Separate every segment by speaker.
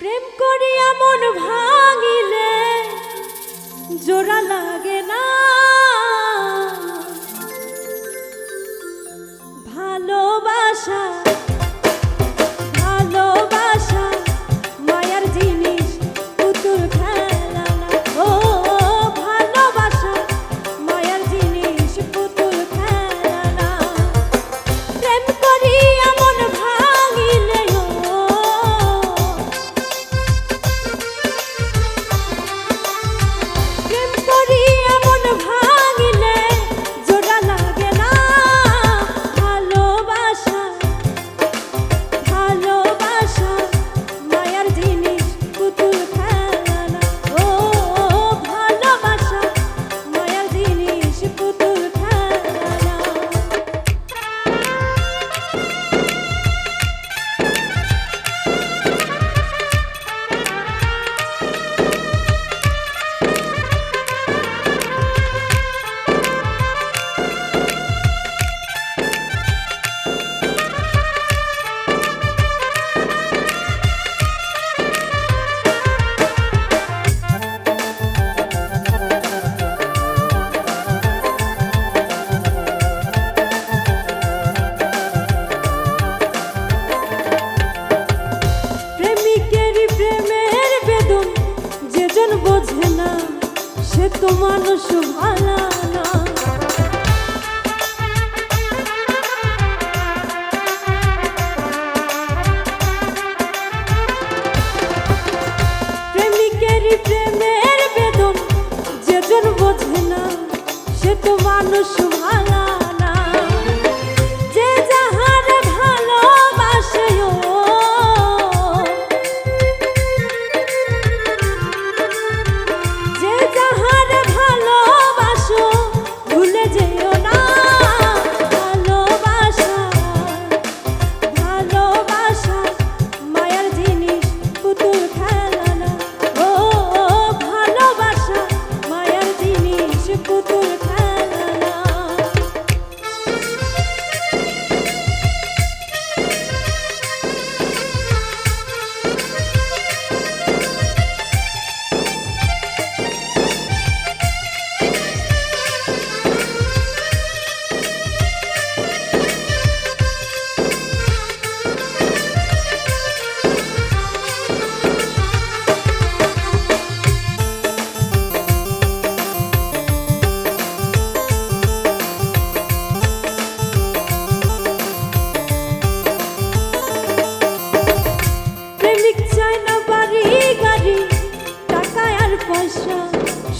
Speaker 1: প্রেম করিয়া মন ভাঙিলে জোড়া লাগে না, ভালোবাসা ভালোবাসা মায়ার জিনিস, পুতুল খেলা না। ও ভালোবাসা মায়ার জিনিস, পুতুল খেলা না। প্রেম করিয়া মন ভাঙিলে প্রেম করিয়া মন ভাঙিলে জোড়া লাগে না, ভালোবাসা ভালোবাসা মায়ার জিনিস, পুতুল খেলা না। ও ভালোবাসা মায়ার জিনিস, পুতুল খেলা না। বোঝে না সে তো মানুষ ভালো না। প্রেমিকের প্রেমের বেদন যেজন বোঝে না সে তো মানুষ ভালো না। যে যাহার ভালোবাসে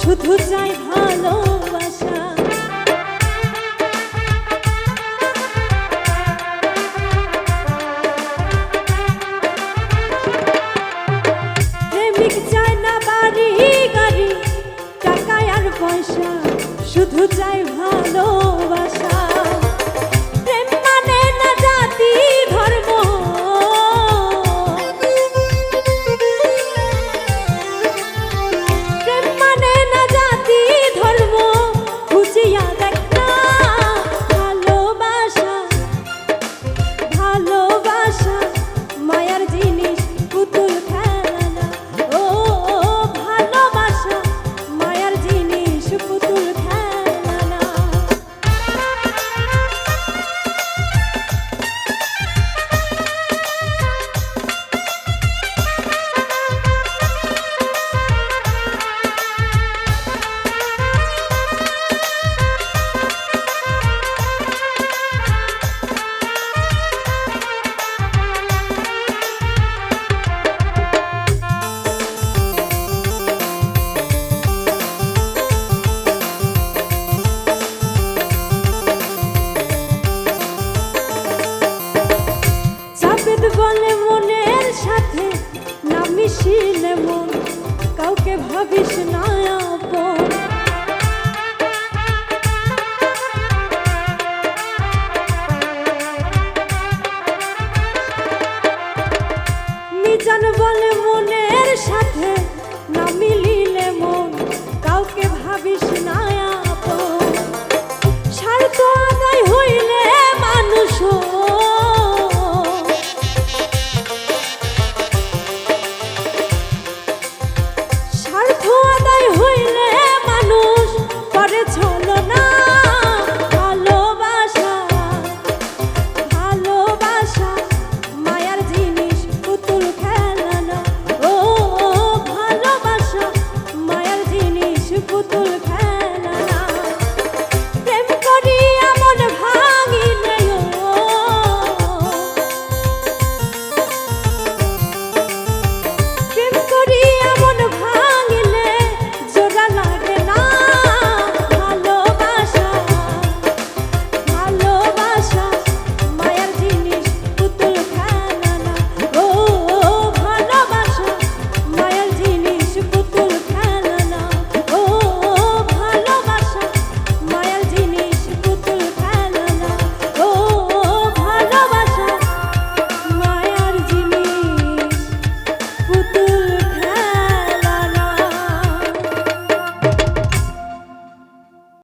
Speaker 1: শুধু চাই ভালোবাসা। প্রেমিক চায় না বাড়ি গাড়ি, টাকা আর পয়সা, শুধু চাই ভালোবাসা। প্রেম মানে না জাতি ধর্ম, ভালোবাসা মায়ার জিনিস, পুতুল খেলা না। ও ভালোবাসা মায়ার জিনিস, পুতুল খেলা না। বলে মনের সাথে না মিশিলে মন, কাউকে ভাবিস না আপন। মিজান বলে মনের সাথে